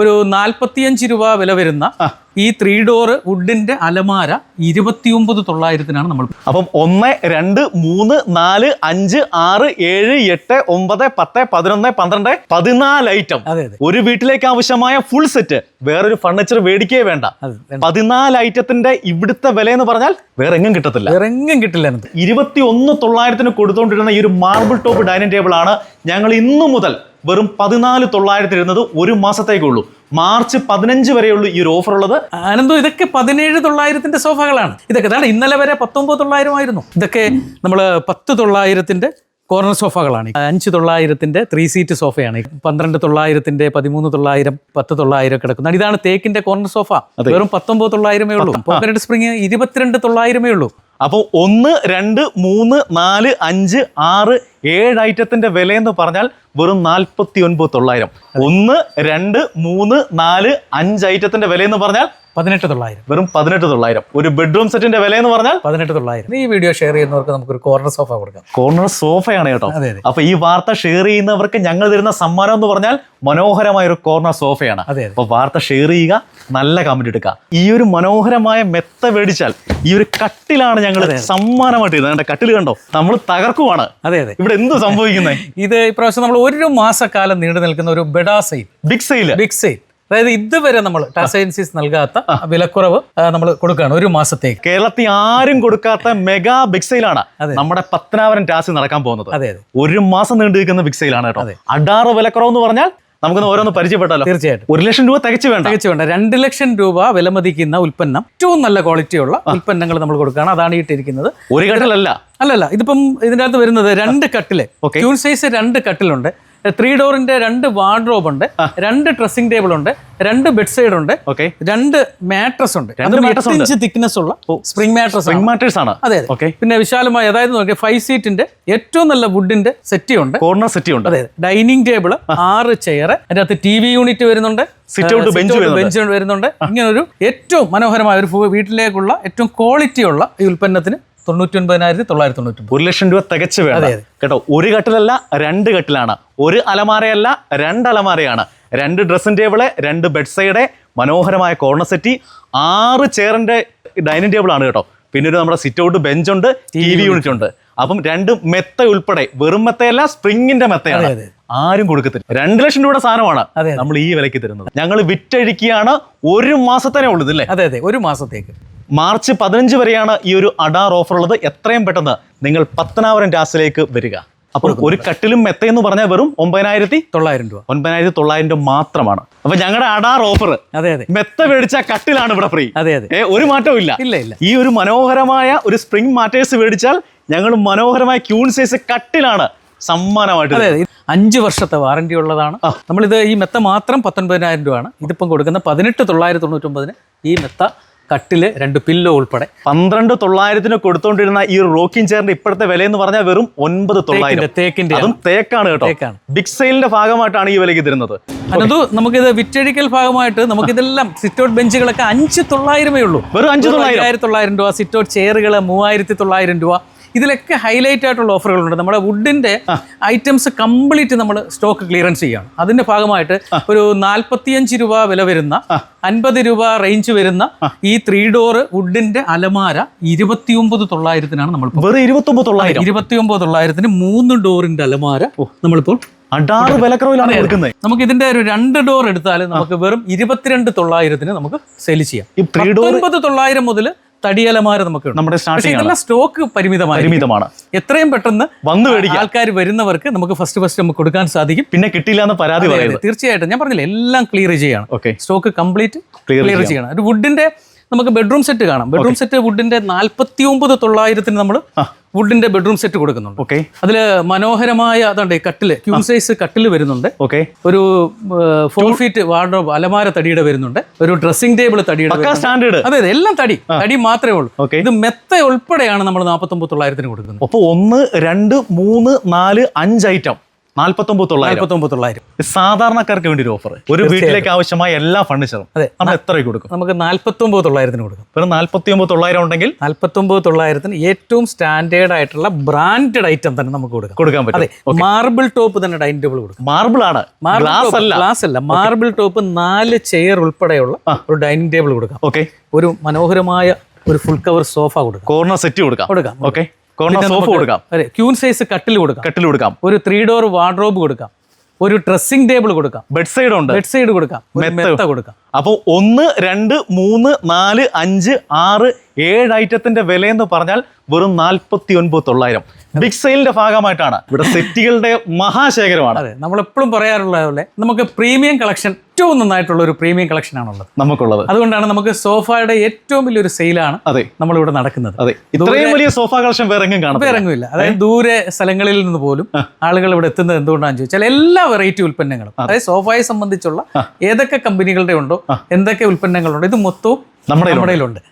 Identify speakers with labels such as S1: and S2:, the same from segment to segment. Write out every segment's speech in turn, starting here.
S1: ഒരു 45 രൂപ വില വരുന്ന ഈ 3 ഡോർ വുഡിന്റെ അലമാര 29,900 നമ്മൾ.
S2: അപ്പം 1, 2, 3, 4, 5, 6, 7, 8, 9, 10, 11, 12, 14 ഐറ്റം. ഒരു വീട്ടിലേക്ക് ആവശ്യമായ ഫുൾ സെറ്റ്. വേറൊരു ഫർണിച്ചർ മേടിക്കേ വേണ്ട. 14 ഐറ്റത്തിന്റെ ഇവിടുത്തെ വില എന്ന് പറഞ്ഞാൽ വേറെ എങ്ങും കിട്ടത്തില്ല. 21,900 കൊടുത്തോണ്ടിരുന്ന ഈ ഒരു മാർബിൾ ടോപ്പ് ഡൈനിങ് ടേബിൾ ആണ് ഞങ്ങൾ ഇന്നു മുതൽ വെറും 14,900 ഇരുന്നത് ഒരു മാസത്തേക്കുള്ളൂ. മാർച്ച് 15 വരെയുള്ളൂ ഈ ഒരു ഓഫർ ഉള്ളത്.
S1: ആനന്ദു, ഇതൊക്കെ 17,900 സോഫകളാണ്. ഇതൊക്കെ അതാണ് ഇന്നലെ വരെ 19,900 ആയിരുന്നു. ഇതൊക്കെ നമ്മൾ 10,900 കോർണർ സോഫകളാണ്. 5,900 3 സീറ്റ് സോഫയാണ്. 12,900 13,900 10,900 കിടക്കുന്നത്. ഇതാണ് തേക്കിന്റെ കോർണർ സോഫ. വെറും 19,900 ഉള്ളൂ. പോക്കറ്റ് സ്പ്രിങ് 22,900 ഉള്ളൂ.
S2: അപ്പോൾ 1, 2, 3, 4, 5, 6, 7 ഐറ്റത്തിന്റെ വിലയെന്ന് പറഞ്ഞാൽ വെറും 49,900. 1, 2, 3, 4, 5 ഐറ്റത്തിന്റെ വിലയെന്ന് പറഞ്ഞാൽ
S1: 18,900.
S2: വെറും 18,900. ഒരു ബെഡ്റൂം സെറ്റിന്റെ വില എന്ന് പറഞ്ഞാൽ
S1: 18,900. ഈ വീഡിയോ ഷെയർ ചെയ്യുന്നവർക്ക് നമുക്കൊരു കോർണർ സോഫ കൊടുക്കാം.
S2: കോർണർ സോഫയാണ് കേട്ടോ. അപ്പൊ ഈ വാർത്ത ഷെയർ ചെയ്യുന്നവർക്ക് ഞങ്ങൾ തരുന്ന സമ്മാനം എന്ന് പറഞ്ഞാൽ മനോഹരമായ ഒരു കോർണർ സോഫയാണ്. അപ്പൊ വാർത്ത ഷെയർ ചെയ്യുക, നല്ല കമന്റ് എടുക്കുക. ഈ ഒരു മനോഹരമായ മെത്ത മേടിച്ചാൽ ഈ ഒരു കട്ടിലാണ് ഞങ്ങൾ സമ്മാനമായിട്ട് ഇരുന്നത്. കട്ടിൽ കണ്ടോ, നമ്മൾ തകർക്കുവാണ്. ഇവിടെ എന്ത് സംഭവിക്കുന്നത്?
S1: ഇത് ഇപ്രാവശ്യം നമ്മൾ 1 മാസക്കാലം നീണ്ടു നിൽക്കുന്ന ഒരു ബെഡാ സെയിൽ, ബിഗ് സെയിൽ. അതായത് ഇതുവരെ നമ്മൾ ടാറ്റ ഏജൻസീസ് നൽകാത്ത വിലക്കുറവ് നമ്മൾ കൊടുക്കുകയാണ് 1 മാസത്തേക്ക്.
S2: കേരളത്തിൽ ആരും കൊടുക്കാത്ത മെഗാ ബിഗ് സെയിലാണ് നമ്മുടെ പത്തനാപുരം ടാസിൽ നടക്കാൻ പോകുന്നത്. 1 മാസം നീണ്ടു നിൽക്കുന്ന ബിഗ് സെയിലാണ് കേട്ടോ. അഡാറ് വിലക്കുറവ് എന്ന് പറഞ്ഞാൽ നമുക്കൊന്ന് ഓരോന്ന് പരിചയപ്പെട്ടാലോ.
S1: തീർച്ചയായിട്ടും
S2: 1 ലക്ഷം രൂപ തികച്ചു വേണ്ട.
S1: 2 ലക്ഷം രൂപ വിലമതിക്കുന്ന ഉൽപ്പന്നം, ഏറ്റവും നല്ല ക്വാളിറ്റിയുള്ള ഉൽപ്പന്നങ്ങൾ നമ്മൾ കൊടുക്കുകയാണ്. അതാണ് ഇട്ടിരിക്കുന്നത്.
S2: ഒരു കട്ടിലല്ല,
S1: ഇതിപ്പം ഇതിന്റെ അകത്ത് വരുന്നത് 2 കട്ടില്, ക്യൂൺ സൈസ് 2 കട്ടിലുണ്ട്, 3 ഡോറിന്റെ 2 വാർഡ്രോബ് ഉണ്ട്, 2 ഡ്രസ്സിംഗ് ടേബിൾ ഉണ്ട്, 2 ബെഡ് സൈഡ് ഉണ്ട്, 2 മാട്രസ് ഉണ്ട്. 8 ഇഞ്ച് തിക്നെസ് ഉള്ള സ്പ്രിംഗ് മാട്രസ് ആണ്. അതെ. പിന്നെ വിശാലമായ, അതായത് 5 സീറ്റിന്റെ ഏറ്റവും നല്ല വുഡിന്റെ സെറ്റി ഉണ്ട്,
S2: കോർണർ സെറ്റി ഉണ്ട്.
S1: അതെ. ഡൈനിങ് ടേബിൾ, 6 ചെയർ, അതിനകത്ത് TV യൂണിറ്റ് വരുന്നുണ്ട്, ബെഞ്ച് വരുന്നുണ്ട്. ഇങ്ങനെ ഒരു ഏറ്റവും മനോഹരമായ ഒരു വീട്ടിലേക്കുള്ള ഏറ്റവും ക്വാളിറ്റിയുള്ള ഈ ഉൽപ്പന്നത്തിന് 99,999.
S2: 1 ലക്ഷം രൂപ തികച്ചു വേണം കേട്ടോ. ഒരു കട്ടിലല്ല, 2 കട്ടിലാണ്. ഒരു അലമാരയല്ല, 2 അലമാരയാണ്. 2 ഡ്രസ്സിംഗ് ടേബിള്, 2 ബെഡ് സൈഡ്, മനോഹരമായ കോർണർ സെറ്റി, 6 ചെയറിന്റെ ഡൈനിങ് ടേബിൾ ആണ് കേട്ടോ. പിന്നെ ഒരു നമ്മുടെ സിറ്റ് ഔട്ട് ബെഞ്ച് ഉണ്ട്, TV യൂണിറ്റ് ഉണ്ട്. അപ്പം 2 മെത്ത ഉൾപ്പെടെ, വെറും മെത്തയല്ല, സ്പ്രിങ്ങിന്റെ മെത്തയാണ്. ആരും കൊടുക്കത്തില്ല. 2 ലക്ഷം രൂപയുടെ സാധനമാണ് നമ്മൾ ഈ വിലയ്ക്ക് തരുന്നത്. ഞങ്ങൾ വിറ്റഴിക്കുകയാണ്. 1 മാസത്തേനേ ഉള്ളത് അല്ലേ?
S1: അതെ, 1 മാസത്തേക്ക്.
S2: മാർച്ച് 15 വരെയാണ് ഈ ഒരു അഡാർ ഓഫർ ഉള്ളത്. എത്രയും പെട്ടെന്ന് നിങ്ങൾ പത്തനാപുരം ടാസിലേക്ക് വരിക. അപ്പോൾ ഒരു കട്ടിലും മെത്തയെന്ന് പറഞ്ഞാൽ വെറും 9,900 രൂപ. 9,900 മാത്രമാണ്. അപ്പൊ ഞങ്ങളുടെ അഡാർ ഓഫർ, മെത്ത മേടിച്ച കട്ടിലാണ് ഇവിടെ ഫ്രീ. ഒരു മാറ്റവും ഇല്ല. ഈ ഒരു മനോഹരമായ ഒരു സ്പ്രിംഗ് മാറ്റേഴ്സ് മേടിച്ചാൽ ഞങ്ങൾ മനോഹരമായ ക്യൂൺ സൈസ് കട്ടിലാണ് സമ്മാനമായിട്ട്.
S1: 5 വർഷത്തെ വാറന്റി ഉള്ളതാണ്. നമ്മളിത് ഈ മെത്ത മാത്രം 19,000 രൂപയാണ്. ഇതിപ്പം കൊടുക്കുന്ന 18,999 ഈ മെത്ത, കട്ടില്, 2 പില്ലോ ഉൾപ്പെടെ
S2: 12,900 കൊടുത്തോണ്ടിരുന്ന ഈ റോക്കിംഗ് ചെയറിന്റെ ഇപ്പോഴത്തെ വില എന്ന് പറഞ്ഞാൽ വെറും 9,900.
S1: തേക്കിന്റെ,
S2: അതും തേക്കാണ് കേട്ടോ. ബിഗ് സെയിലിന്റെ ഭാഗമായിട്ടാണ് ഈ വിലയ്ക്ക് തരുന്നത്.
S1: അത് നമുക്കിത് വിറ്റഴിക്കൽ ഭാഗമായിട്ട് നമുക്കിതെല്ലാം സിറ്റ് ഔട്ട് ബെഞ്ചുകളൊക്കെ 5,900 ഉള്ളൂ.
S2: വെറും 5,900
S1: രൂപ. സിറ്റ് ഔട്ട് ചെയറുകൾ 3,900 രൂപ. ഇതിലൊക്കെ ഹൈലൈറ്റ് ആയിട്ടുള്ള ഓഫറുകളുണ്ട്. നമ്മുടെ വുഡിന്റെ ഐറ്റംസ് കംപ്ലീറ്റ് നമ്മൾ സ്റ്റോക്ക് ക്ലിയറൻസ് ചെയ്യാണ്. അതിന്റെ ഭാഗമായിട്ട് ഒരു 45 രൂപ വില വരുന്ന, 50 രൂപ റേഞ്ച് വരുന്ന ഈ 3 ഡോർ വുഡിന്റെ അലമാര 29,900 നമ്മൾ.
S2: വെറും 29,900
S1: 3 ഡോറിന്റെ അലമാര നമ്മളിപ്പോൾ
S2: അഡാറ് വിലക്കുറവിലാണ് കൊടുക്കുന്നത്.
S1: നമുക്ക് ഇതിന്റെ ഒരു 2 ഡോർ എടുത്താൽ നമുക്ക് വെറും 22,900 നമുക്ക് സെയിൽ ചെയ്യാം. 19,900 മുതൽ തടിയലമാര നമുക്ക്
S2: നമ്മുടെ
S1: സ്റ്റോക്ക് പരിമിതമാണ്. എത്രയും പെട്ടെന്ന്
S2: വന്നു മേടിക്കാൻ
S1: ആൾക്കാർ വരുന്നവർക്ക് നമുക്ക് ഫസ്റ്റ് നമുക്ക് കൊടുക്കാൻ സാധിക്കും.
S2: പിന്നെ കിട്ടിയില്ല എന്ന് പരാതി പറയുന്നത്.
S1: തീർച്ചയായിട്ടും ഞാൻ പറഞ്ഞില്ല, എല്ലാം ക്ലിയർ ചെയ്യണം. സ്റ്റോക്ക് കംപ്ലീറ്റ് ക്ലിയർ ചെയ്യണം. ഒരു വുഡിന്റെ നമുക്ക് ബെഡ്റൂം സെറ്റ് കാണാം. ബെഡ്റൂം സെറ്റ് വുഡിന്റെ 49,900 നമ്മൾ വുഡിന്റെ ബെഡ്റൂം സെറ്റ് കൊടുക്കുന്നുണ്ട്. അതില് മനോഹരമായ അതാണ്ട് കട്ടില്, ക്യൂൺ സൈസ് കട്ടില് വരുന്നുണ്ട്. ഒരു 4 ഫീറ്റ് വാർഡ്രോബ് അലമാര തടിയുടെ വരുന്നുണ്ട്. ഒരു ഡ്രസ്സിംഗ് ടേബിൾ തടിയുടെ. അതെ, എല്ലാം തടി മാത്രമേ ഉള്ളൂ. ഇത് മെത്ത ഉൾപ്പെടെയാണ് നമ്മൾ 49,900 കൊടുക്കുന്നത്.
S2: അപ്പൊ 1, 2, 3, 4, 5 ഐറ്റം 49,900. സാധാരണക്കാർക്ക് വേണ്ടി ഒരു ഓഫർ, ഒരു വീട്ടിലേക്ക് ആവശ്യമായ എല്ലാ ഫർണിച്ചറും നമ്മൾ എത്ര രൂപ കൊടുക്കും?
S1: നമുക്ക് 49,900 കൊടുക്കും.
S2: വെറും 49,900 ഉണ്ടെങ്കിൽ
S1: 49,900 ഏറ്റവും സ്റ്റാൻഡേർഡ് ആയിട്ടുള്ള ബ്രാൻഡഡ് ഐറ്റം തന്നെ നമുക്ക് കൊടുക്കാൻ
S2: പറ്റും.
S1: മാർബിൾ ടോപ്പ് തന്നെ ഡൈനിങ് ടേബിൾ കൊടുക്കും.
S2: മാർബിൾ ആണ്,
S1: ഗ്ലാസ് അല്ല, മാർബിൾ ടോപ്പ് 4 ചെയർ ഉൾപ്പെടെയുള്ള ഒരു ഡൈനിങ് ടേബിൾ കൊടുക്കാം.
S2: ഓക്കെ.
S1: ഒരു മനോഹരമായ ഒരു ഫുൾ കവർ സോഫ കൊടുക്കാം.
S2: കോർണർ സെറ്റ് കൊടുക്കാം. ഓക്കെ. കോർണർ സോഫ കൊടുക്കാം.
S1: അതെ, ക്യൂൻ സൈസ് കട്ടിൽ കൊടുക്കാം. ഒരു 3 ഡോർ വാർഡ്രോബ് കൊടുക്കാം. ഒരു ഡ്രസ്സിംഗ് ടേബിൾ കൊടുക്കാം.
S2: ബെഡ് സൈഡ് ഉണ്ട്.
S1: ബെഡ് സൈഡ് കൊടുക്കാം. മെത്ത കൊടുക്കാം.
S2: അപ്പോൾ 1, 2, 3, 4, 5, 6, 7 ഐറ്റത്തിന്റെ വില എന്ന് പറഞ്ഞാൽ വെറും 49,900. ബിഗ് സെയിലിന്റെ ഭാഗമായിട്ടാണ് ഇവിടെ സെറ്റുകളുടെ മഹാശേഖരമാണ്.
S1: അതെ, നമ്മളെപ്പോഴും പറയാറുള്ള പോലെ നമുക്ക് പ്രീമിയം കളക്ഷൻ, ഏറ്റവും നന്നായിട്ടുള്ള ഒരു പ്രീമിയം കളക്ഷൻ ആണുള്ളത്
S2: നമുക്കുള്ളത്.
S1: അതുകൊണ്ടാണ് നമുക്ക് സോഫയുടെ ഏറ്റവും വലിയൊരു സെയിലാണ് നമ്മളിവിടെ നടക്കുന്നത്.
S2: അതെ, ഇത്രയും വലിയ സോഫ കളക്ഷൻ വേറെ എങ്ങും കാണാം,
S1: ഇറങ്ങില്ല. അതായത് ദൂരെ സ്ഥലങ്ങളിൽ നിന്ന് പോലും ആളുകൾ ഇവിടെ എത്തുന്നത് എന്തുകൊണ്ടാണെന്ന് ചോദിച്ചാൽ എല്ലാ വെറൈറ്റി ഉൽപ്പന്നങ്ങളും, അതായത് സോഫയെ സംബന്ധിച്ചുള്ള ഏതൊക്കെ കമ്പനികളുടെ ഉണ്ടോ, എന്തൊക്കെ ഉൽപ്പന്നങ്ങളുണ്ടോ, ഇത് മൊത്തവും നമ്മുടെ ഇടയിലുണ്ട്.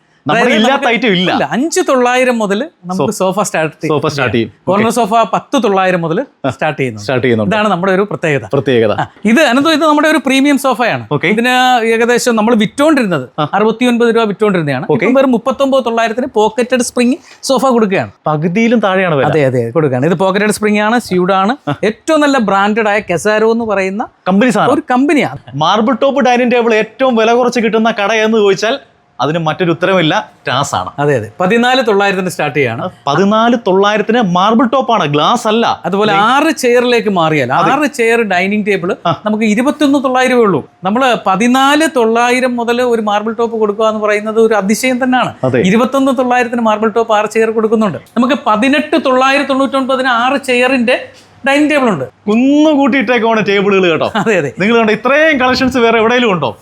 S2: ഇല്ലാത്ത ഐറ്റം ഇല്ല.
S1: 5,900 മുതൽ നമുക്ക് സോഫ സ്റ്റാർട്ട് ചെയ്യും. കോർണർ സോഫ 10,900 മുതൽ സ്റ്റാർട്ട് ചെയ്യുന്നു. ഇതാണ് നമ്മുടെ ഒരു പ്രത്യേകത. ഇത് നമ്മുടെ ഒരു പ്രീമിയം സോഫയാണ്. ഇതിന് ഏകദേശം നമ്മൾ വിറ്റോണ്ടിരുന്നത് 69 രൂപ വിറ്റോണ്ടിരുന്നതാണ്. വെറും 39,900 പോക്കറ്റഡ് സ്പ്രിംഗ് സോഫ കൊടുക്കുകയാണ്.
S2: പകുതിയിലും താഴെയാണ്.
S1: അതെ, കൊടുക്കുകയാണ്. ഇത് പോക്കറ്റഡ് സ്പ്രിംഗ് ആണ്, സ്യൂഡാണ്. ഏറ്റവും നല്ല ബ്രാൻഡഡ് ആയ കെസാരോ എന്ന് പറയുന്ന
S2: ഒരു
S1: കമ്പനിയാണ്.
S2: മാർബിൾ ടോപ്പ് ഡൈനിങ് ടേബിൾ ഏറ്റവും വില കുറച്ച് കിട്ടുന്ന കട എന്ന് ചോദിച്ചാൽ അതിന് മറ്റൊരു ഉത്തരവില്ല, ടാസ് ആണ്.
S1: അതെ, 14,900 സ്റ്റാർട്ട് ചെയ്യാണ്.
S2: 14,900 മാർബിൾ ടോപ്പ് ആണ്, ഗ്ലാസ് അല്ല.
S1: അതുപോലെ 6 ചെയറിലേക്ക് മാറിയാൽ 6 ചെയർ ഡൈനിങ് ടേബിൾ നമുക്ക് 21,900 ഉള്ളൂ. നമ്മൾ 14,900 മുതൽ ഒരു മാർബിൾ ടോപ്പ് കൊടുക്കുക എന്ന് പറയുന്നത് ഒരു അതിശയം തന്നെയാണ്. 21,900 മാർബിൾ ടോപ്പ് 6 ചെയർ കൊടുക്കുന്നുണ്ട്. നമുക്ക് 18,999 6 ചെയറിന്റെ ഡൈനിങ് ടേബിൾ ഉണ്ട്.
S2: കുന്നുകൂട്ടിയിട്ടേക്കാണ് ടേബിളുകൾ കേട്ടോ.
S1: അതെ,
S2: നിങ്ങൾ കണ്ടോ, ഇത്രയും കളക്ഷൻസ് വേറെ എവിടെയെങ്കിലും ഉണ്ടോ?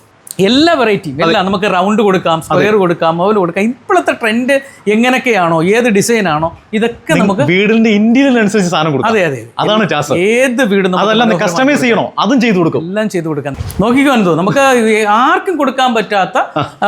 S1: എല്ലാ വെറൈറ്റിയും എല്ലാം നമുക്ക് റൗണ്ട് കൊടുക്കാം, സ്ക്വയർ കൊടുക്കാം, ഓവൽ കൊടുക്കാം. ഇപ്പോഴത്തെ ട്രെൻഡ് എങ്ങനെയൊക്കെയാണോ, ഏത് ഡിസൈൻ ആണോ, ഇതൊക്കെ നമുക്ക്
S2: വീടിന്റെ ഇന്റീരിയർ അനുസരിച്ച് സാധനം കൊടുക്കാം.
S1: അതെ,
S2: അതാണ് ടാസ്.
S1: ഏത് വീടും
S2: കസ്റ്റമൈസ് ചെയ്യണോ, അതും ചെയ്തു കൊടുക്കും.
S1: എല്ലാം ചെയ്തു കൊടുക്കാം. നോക്കിക്കോ എന്തോ, നമുക്ക് ആർക്കും കൊടുക്കാൻ പറ്റാത്ത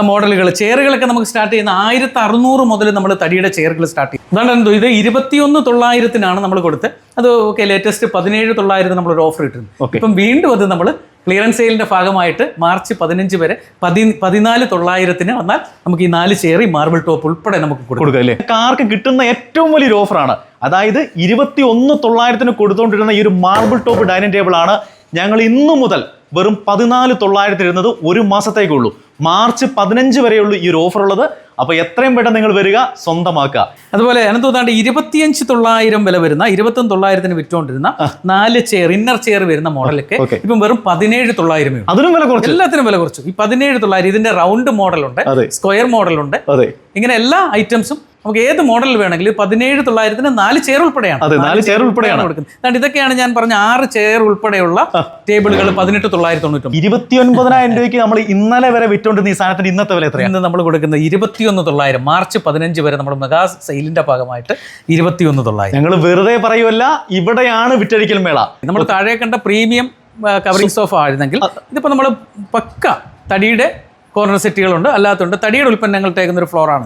S1: മോഡലുകൾ, ചെയറുകളൊക്കെ നമുക്ക് സ്റ്റാർട്ട് ചെയ്യുന്ന 1,600 മുതൽ നമ്മൾ തടിയുടെ ചെയറുകൾ സ്റ്റാർട്ട് ചെയ്യും. അതാണ് എന്തോ, ഇത് 21,900 നമ്മൾ കൊടുത്ത്. അത് ഓക്കെ, ലേറ്റസ്റ്റ് 17,900 നമ്മളൊരു ഓഫർ ഇട്ടിരുന്നു. ഇപ്പം വീണ്ടും അത് നമ്മൾ ക്ലിയറൻസ് സെയിലിന്റെ ഭാഗമായിട്ട് മാർച്ച് 15 വരെ 14,900 വന്നാൽ നമുക്ക് ഈ 4 ചെയർ മാർബിൾ ടോപ്പ് ഉൾപ്പെടെ നമുക്ക് കൊടുക്കാം അല്ലേ.
S2: കാർക്ക് കിട്ടുന്ന ഏറ്റവും വലിയൊരു ഓഫറാണ്. അതായത് 21,900 കൊടുത്തുകൊണ്ടിരുന്ന ഈ ഒരു മാർബിൾ ടോപ്പ് ഡൈനിങ് ടേബിൾ ആണ് ഞങ്ങൾ ഇന്നു മുതൽ വെറും 14,900 ഇരുന്നത് 1 മാസത്തേക്കുള്ളൂ. മാർച്ച് 15 വരെയുള്ളൂ ഈ ഒരു ഓഫർ ഉള്ളത്. അപ്പോൾ എത്രയും പെട്ടെന്ന് നിങ്ങൾ വരിക, സ്വന്തമാക്കുക.
S1: അതുപോലെ അതിനകത്ത് 25,900 വില വരുന്ന 21,900 വിറ്റുകൊണ്ടിരുന്ന 4 ചെയർ, ഇന്നർ ചെയർ വരുന്ന മോഡലൊക്കെ ഇപ്പം വെറും 17,900.
S2: അതിനും വില കുറച്ചു,
S1: എല്ലാത്തിനും വില കുറച്ചു. ഈ 17,900 ഇതിന്റെ റൗണ്ട് മോഡലുണ്ട്, സ്ക്വയർ മോഡലുണ്ട്. ഇങ്ങനെ എല്ലാ ഐറ്റംസും നമുക്ക് ഏത് മോഡൽ വേണമെങ്കിലും 17,900 4 ചെയർ ഉൾപ്പെടെയാണ് കൊടുക്കുന്നത്. ഇതൊക്കെയാണ് ഞാൻ പറഞ്ഞ 6 ചെയർ ഉൾപ്പെടെയുള്ള ടേബിളുകൾ 18,990.
S2: 29,000 രൂപയ്ക്ക് നമ്മൾ ഇന്നലെ വരെ വിറ്റുകൊണ്ടിരുന്ന ഈ സാധനത്തിന് ഇന്നത്തെ വില എത്രയാണ്?
S1: ഇന്ന് നമ്മൾ കൊടുക്കുന്നത് 21,900. മാർച്ച് 15 വരെ നമ്മൾ മെഗാ സെയിലിന്റെ ഭാഗമായിട്ട് 21,900.
S2: ഞങ്ങൾ വെറുതെ പറയുമല്ല, ഇവിടെയാണ് വിറ്റഴിക്കൽ മേള.
S1: നമ്മൾ താഴെ കണ്ട പ്രീമിയം കവറിംഗ് സോഫ ആയിരുന്നെങ്കിൽ ഇതിപ്പോ നമ്മൾ പക്ക തടിയുടെ കോർണർ സെറ്റുകളുണ്ട്, അല്ലാത്തുണ്ട്. തടിയുടെ ഉൽപ്പന്നങ്ങൾ തേക്കുന്ന ഒരു ഫ്ലോറാണ്.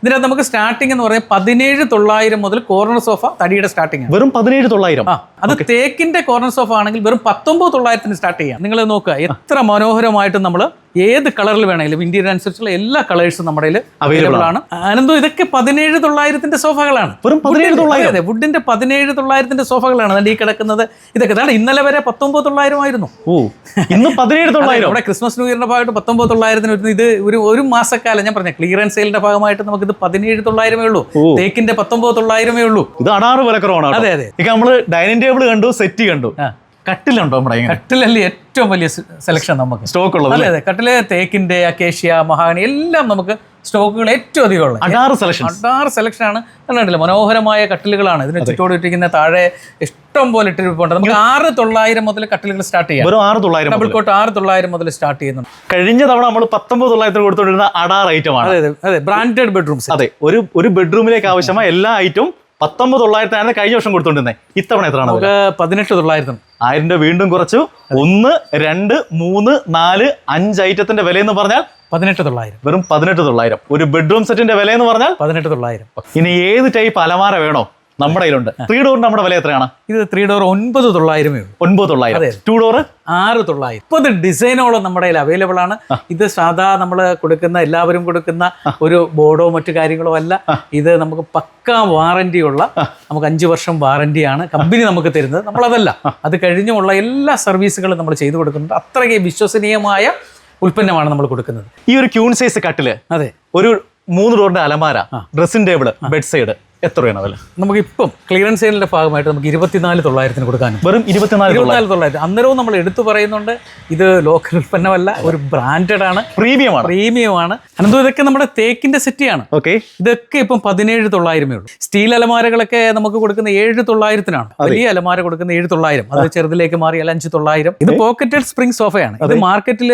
S1: ഇതിനകത്ത് നമുക്ക് സ്റ്റാർട്ടിംഗ് എന്ന് പറയുന്നത് 17,900 മുതൽ കോർണർ സോഫ തടിയുടെ സ്റ്റാർട്ടിംഗ്
S2: വെറും 17,900.
S1: അത് തേക്കിന്റെ കോർണർ സോഫ ആണെങ്കിൽ വെറും 19,900 സ്റ്റാർട്ട് ചെയ്യാം. നിങ്ങൾ നോക്കുക, എത്ര മനോഹരമായിട്ട് നമ്മൾ ഏത് കളറിൽ വേണമെങ്കിലും ഇന്റീരിയർ അനുസരിച്ചുള്ള എല്ലാ കളേഴ്സും നമ്മുടെ അവൈലബിൾ ആണ്. അനന്തോ ഇതൊക്കെ 17,900 സോഫകളാണ്. അതെ, വുഡിന്റെ 17,900 സോഫകളാണ് ഈ കിടക്കുന്നത്. ഇതൊക്കെ ഇന്നലെ വരെ 19,900 ആയിരുന്നു.
S2: ഇന്ന് 17,900.
S1: നമ്മുടെ ക്രിസ്മസ് ന്യൂ ഇയറിന്റെ ഭാഗമായിട്ട് 19,900 വരുന്നത്. ഇത് ഒരു മാസക്കാലം ഞാൻ പറഞ്ഞ ക്ലിയറൻസ് സെയിലിന്റെ ഭാഗമായിട്ട് നമുക്ക് ഇത് 17,900 ഉള്ളൂ. തേക്കിന്റെ 19,900 ഉള്ളൂ.
S2: ഇത് അടാറ് വിലക്കുറവാണ്.
S1: അതെ,
S2: നമ്മള് ഡൈനിങ് ടേബിൾ കണ്ടു, സെറ്റ് കണ്ടു. കട്ടിലുണ്ടോ?
S1: കട്ടിലല്ലേ ഏറ്റവും വലിയ സെലക്ഷൻ നമുക്ക്
S2: സ്റ്റോക്ക് ഉള്ളത്.
S1: അതെ, കട്ടില് തേക്കിന്റെ, അക്കേഷ്യ, മഹാഗണി എല്ലാം നമുക്ക് സ്റ്റോക്കുകൾ ഏറ്റവും അധികം ഉള്ളത്. 6 സെലക്ഷൻ ആണ്. കണ്ടില്ല, മനോഹരമായ കട്ടിലുകളാണ്. ഇതിന് ചുറ്റോട് ഇട്ടിരിക്കുന്ന താഴെ ഇഷ്ടം പോലെ ഇട്ടിരിപ്പുണ്ട്. നമുക്ക് 6,900 മുതൽ കട്ടിലുകൾ സ്റ്റാർട്ട് ചെയ്യാം. ഡബിൾ കോട്ട് 6,900 മുതൽ സ്റ്റാർട്ട് ചെയ്യുന്നുണ്ട്.
S2: കഴിഞ്ഞ തവണ നമ്മൾ 19,900 കൊടുത്തുകൊണ്ടിരുന്ന അടാർ ഐറ്റമാണ്.
S1: അതെ, ബ്രാൻഡഡ് ബെഡ്റൂംസ്.
S2: അതെ, ഒരു ബെഡ്റൂമിലേക്ക് ആവശ്യമായ എല്ലാ ഐറ്റവും 19,900 കഴിഞ്ഞ വർഷം കൊടുത്തോണ്ടിരുന്നത്. ഇത്തവണ എത്രയാണ്?
S1: 18,900.
S2: 1000 രൂപ വീണ്ടും കുറച്ചു. 1, 2, 3, 4, 5 ഐറ്റത്തിന്റെ വില എന്ന് പറഞ്ഞാൽ
S1: 18,900.
S2: വെറും 18,900. ഒരു ബെഡ്റൂം സെറ്റിന്റെ വില എന്ന് പറഞ്ഞാൽ
S1: 18,900.
S2: ഇനി ഏത് ടൈപ്പ് അലമാര വേണോ, നമ്മുടെ കയ്യിലുണ്ട്. 3 ഡോറിന്റെ നമ്മുടെ വില എത്രയാണ്?
S1: ഇത് 3 ഡോർ 9,900
S2: 9,900. 2 ഡോർ
S1: 6,900. 30 ഡിസൈനോളം നമ്മുടെ കയ്യിൽ അവൈലബിൾ ആണ്. ഇത് സാധാ നമ്മൾ കൊടുക്കുന്ന എല്ലാവരും കൊടുക്കുന്ന ഒരു ബോർഡോ മറ്റു കാര്യങ്ങളോ അല്ല. ഇത് നമുക്ക് പക്കാ വാറന്റിയുള്ള, നമുക്ക് 5 വർഷം വാറന്റിയാണ് കമ്പനി നമുക്ക് തരുന്നത്. നമ്മളതല്ല, അത് കഴിഞ്ഞുള്ള എല്ലാ സർവീസുകളും നമ്മൾ ചെയ്തു കൊടുക്കുന്നുണ്ട്. അത്രയ്ക്ക് വിശ്വസനീയമായ ഉൽപ്പന്നമാണ് നമ്മൾ കൊടുക്കുന്നത്.
S2: ഈ ഒരു ക്യൂൺ സൈസ് കട്ടില്,
S1: അതെ,
S2: ഒരു 3 ഡോറിന്റെ അലമാര, ഡ്രസ്സിംഗ് ടേബിൾ, ബെഡ് സൈഡ് എത്ര രൂപയാണ് വില?
S1: നമുക്കിപ്പം ക്ലിയറൻസ് സെയിലിന്റെ ഭാഗമായിട്ട് നമുക്ക് 24,900 കൊടുക്കാനും.
S2: വെറും
S1: 24,900. അന്നേരവും നമ്മൾ എടുത്തു പറയുന്നുണ്ട്, ഇത് ലോക്കൽ ഉൽപ്പന്നമല്ല, ഒരു ബ്രാൻഡഡ് ആണ്, പ്രീമിയം ആണ്. അനന്തോ ഇതൊക്കെ നമ്മുടെ തേക്കിന്റെ സെറ്റിയാണ്.
S2: ഓക്കെ,
S1: ഇതൊക്കെ ഇപ്പം 17,900 ഉള്ളൂ. സ്റ്റീൽ അലമാരകളൊക്കെ നമുക്ക് കൊടുക്കുന്ന 7,900. വലിയ അലമാര കൊടുക്കുന്ന 7,900. അത് ചെറുതിലേക്ക് മാറിയാൽ 5,900. ഇത് പോക്കറ്റഡ് സ്പ്രിംഗ് സോഫയാണ്. ഇത് മാർക്കറ്റിൽ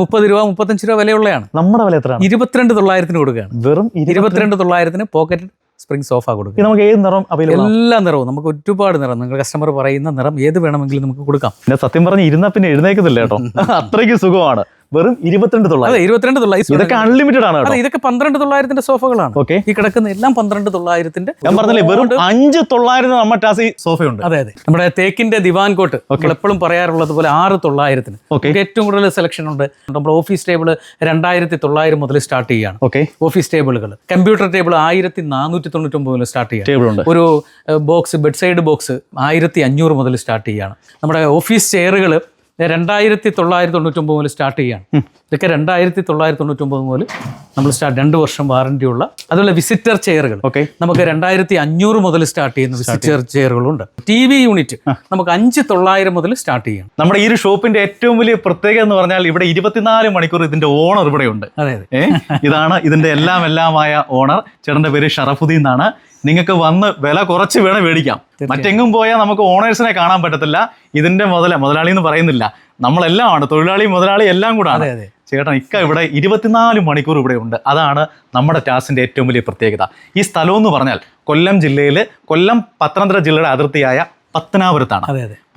S1: 30 രൂപ 35 രൂപ വിലയുള്ളതാണ്.
S2: നമ്മുടെ വില എത്രയാണ്?
S1: 22,900 കൊടുക്കുകയാണ്. വെറും 22,900 പോക്കറ്റഡ് സ്പ്രിംഗ് സോഫ കൊടുക്കുക.
S2: നമുക്ക് ഏത് നിറം അവൈലബിൾ?
S1: എല്ലാ നിറവും, നമുക്ക് ഒരുപാട് നിറം, നിങ്ങൾ കസ്റ്റമർ പറയുന്ന നിറം ഏത് വേണമെങ്കിലും നമുക്ക് കൊടുക്കാം.
S2: പിന്നെ സത്യം പറഞ്ഞ് ഇരുന്നാ പിന്നെ എഴുന്നേക്കുന്നില്ല കേട്ടോ, അത്രയ്ക്ക് സുഖമാണ്. വെറും 22,900.
S1: 22,900.
S2: ഇതൊക്കെ അൺലിമിറ്റഡ് ആണ്.
S1: ഇതൊക്കെ 12,900 സോഫകളാണ്.
S2: ഓക്കെ,
S1: ഈ കിടക്കുന്ന എല്ലാം 12,900.
S2: ഞാൻ പറഞ്ഞില്ലേ, വെറും 5,900 നമ്മുടെ ടാസി സോഫയുണ്ട്.
S1: അതെ, നമ്മുടെ തേക്കിന്റെ ദിവാൻ കോട്ട് എപ്പോഴും പറയാറുള്ളത് പോലെ 6,900. ഏറ്റവും കൂടുതൽ സെലക്ഷൻ ഉണ്ട്. നമ്മുടെ ഓഫീസ് ടേബിൾ 2,900 മുതൽ സ്റ്റാർട്ട് ചെയ്യാണ്.
S2: ഓക്കെ,
S1: ഓഫീസ് ടേബിളുകൾ. കമ്പ്യൂട്ടർ ടേബിൾ 1,499 മുതൽ സ്റ്റാർട്ട് ചെയ്യാണ്.
S2: ടേബിൾ ഉണ്ട്.
S1: ഒരു ബോക്സ്, ബെഡ് സൈഡ് ബോക്സ് 1,500 മുതൽ സ്റ്റാർട്ട് ചെയ്യാണ്. നമ്മുടെ ഓഫീസ് ചെയറുകൾ 2,999 മുതൽ സ്റ്റാർട്ട് ചെയ്യാണ്. ഇതൊക്കെ 2,999 മുതൽ നമ്മൾ 2 വർഷം വാറന്റി ഉള്ള. അതുപോലെ വിസിറ്റർ ചെയറുകൾ നമുക്ക് 2,500 മുതൽ സ്റ്റാർട്ട് ചെയ്യുന്ന വിസിറ്റർ ചെയറുകളുണ്ട്. TV യൂണിറ്റ് നമുക്ക് 5,900 മുതൽ സ്റ്റാർട്ട് ചെയ്യണം.
S2: നമ്മുടെ ഈ ഒരു ഷോപ്പിന്റെ ഏറ്റവും വലിയ പ്രത്യേകത എന്ന് പറഞ്ഞാൽ ഇവിടെ 24 മണിക്കൂർ ഇതിന്റെ ഓണർ ഇവിടെ ഉണ്ട്.
S1: അതെ,
S2: ഇതാണ് ഇതിന്റെ എല്ലാമായ ഓണർ. ചേട്ടന്റെ പേര് ഷറഫുദ്ദീൻ എന്നാണ്. നിങ്ങൾക്ക് വന്ന് വില കുറച്ച് വേണം മേടിക്കാം. മറ്റെങ്ങും പോയാൽ നമുക്ക് ഓണേഴ്സിനെ കാണാൻ പറ്റത്തില്ല. ഇതിന്റെ മുതലാളി എന്ന് പറയുന്നില്ല, നമ്മളെല്ലാമാണ്, തൊഴിലാളി മുതലാളി എല്ലാം കൂടാണ്. ചേട്ടൻ ഇവിടെ 24 മണിക്കൂർ ഇവിടെ ഉണ്ട്. അതാണ് നമ്മുടെ ടാസിന്റെ ഏറ്റവും വലിയ പ്രത്യേകത. ഈ സ്ഥലം എന്ന് പറഞ്ഞാൽ കൊല്ലം ജില്ലയിൽ, കൊല്ലം പത്തനംതിട്ട ജില്ലയുടെ അതിർത്തിയായ പത്തനാപുരത്താണ്.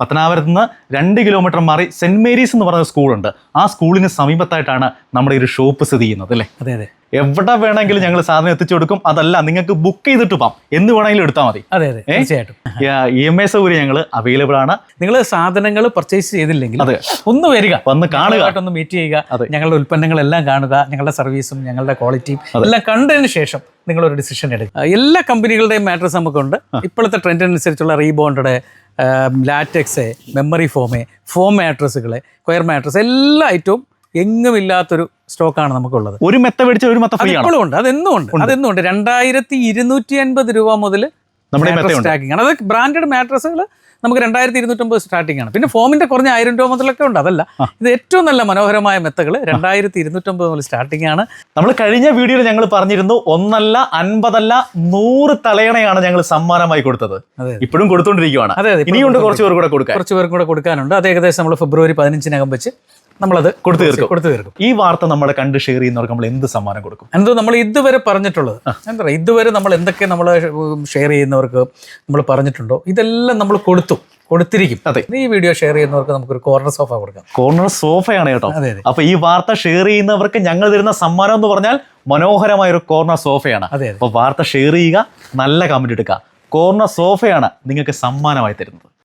S2: പത്തനാപുരത്ത് നിന്ന് 2 കിലോമീറ്റർ മാറി സെന്റ് മേരീസ് എന്ന് പറയുന്ന സ്കൂളുണ്ട്. ആ സ്കൂളിന് സമീപത്തായിട്ടാണ് നമ്മുടെ ഈ ഒരു ഷോപ്പ് സ്ഥിതി ചെയ്യുന്നത് അല്ലേ?
S1: അതെ,
S2: എവിടെ വേണമെങ്കിലും ഞങ്ങൾ സാധനം എത്തിച്ചു കൊടുക്കും. അതല്ല, നിങ്ങൾക്ക് ബുക്ക് ചെയ്തിട്ട് പോകാം, എന്ന് വേണമെങ്കിലും എടുത്താൽ മതി.
S1: തീർച്ചയായിട്ടും.
S2: EMI സൗകര്യം ഞങ്ങൾ അവൈലബിൾ ആണ്.
S1: നിങ്ങൾ സാധനങ്ങൾ പർച്ചേസ് ചെയ്തില്ലെങ്കിൽ ഒന്ന് വരിക,
S2: വന്ന് കാണുക,
S1: ഒന്ന് മീറ്റ് ചെയ്യുക, ഞങ്ങളുടെ ഉൽപ്പന്നങ്ങളെല്ലാം കാണുക, ഞങ്ങളുടെ സർവീസും ഞങ്ങളുടെ ക്വാളിറ്റിയും എല്ലാം കണ്ടതിന് ശേഷം നിങ്ങളൊരു ഡിസിഷൻ എടുക്കുക. എല്ലാ കമ്പനികളുടെയും മാട്രസ് നമുക്കുണ്ട്. ഇപ്പോഴത്തെ ട്രെൻഡിനനുസരിച്ചുള്ള റീബോണ്ടഡ്, ലാറ്റക്സ്, മെമ്മറി ഫോം മാട്രസുകൾ, കൊയർ മാട്രസ്, എല്ലാ ഐറ്റവും എങ്ങുമില്ലാത്തൊരു സ്റ്റോക്കാണ് നമുക്കുള്ളത്.
S2: ഒരു മെത്ത മേടിച്ച ഒരു മെത്ത ഫ്രീ ആണ്.
S1: ഇപ്പോഴും ഉണ്ട്, അതെന്നും ഉണ്ട്. 2,250 രൂപ മുതൽ സ്റ്റാർട്ടിംഗ് ആണ്. അത് ബ്രാൻഡഡ് മാട്രസുകൾ നമുക്ക് 2,250 സ്റ്റാർട്ടിംഗ് ആണ്. പിന്നെ ഫോമിന്റെ കുറഞ്ഞ 1,000 രൂപ മുതലൊക്കെ ഉണ്ട്. അതല്ല, ഇത് ഏറ്റവും നല്ല മനോഹരമായ മെത്തകൾ 2,250 മുതൽ സ്റ്റാർട്ടിംഗ് ആണ്.
S2: നമ്മൾ കഴിഞ്ഞ വീഡിയോയിൽ ഞങ്ങൾ പറഞ്ഞിരുന്നു, 1 അല്ല 50 അല്ല 100 തലയണയാണ് ഞങ്ങൾ സമ്മാനമായി കൊടുത്തത്. ഇപ്പോഴും കൊടുത്തോണ്ടിരിക്കുകയാണ്. ഇനിയുണ്ട് കുറച്ച് പേർക്കും കൂടെ കൊടുക്കാനുണ്ട്.
S1: അത് ഏകദേശം നമ്മൾ ഫെബ്രുവരി 15-നകം വെച്ച് നമ്മളത് കൊടുത്തു തീർക്കും.
S2: ഈ വാർത്ത നമ്മളെ കണ്ട് ഷെയർ ചെയ്യുന്നവർക്ക് നമ്മൾ എന്ത് സമ്മാനം കൊടുക്കും?
S1: എന്തോ നമ്മൾ ഇതുവരെ പറഞ്ഞിട്ടുള്ളത്, എന്താ പറയുക, ഇതുവരെ നമ്മൾ എന്തൊക്കെ നമ്മൾ ഷെയർ ചെയ്യുന്നവർക്ക് നമ്മൾ പറഞ്ഞിട്ടുണ്ടോ, ഇതെല്ലാം നമ്മൾ കൊടുത്തിരിക്കും.
S2: അതെ,
S1: ഈ വീഡിയോ ഷെയർ ചെയ്യുന്നവർക്ക് നമുക്കൊരു കോർണർ സോഫ കൊടുക്കാം.
S2: കോർണർ സോഫയാണ് കേട്ടോ. അപ്പൊ ഈ വാർത്ത ഷെയർ ചെയ്യുന്നവർക്ക് ഞങ്ങൾ തരുന്ന സമ്മാനം എന്ന് പറഞ്ഞാൽ മനോഹരമായ ഒരു കോർണർ സോഫയാണ്. അപ്പൊ വാർത്ത ഷെയർ ചെയ്യുക, നല്ല കമന്റ് എടുക്കുക. കോർണർ സോഫയാണ് നിങ്ങൾക്ക് സമ്മാനമായി തരുന്നത്.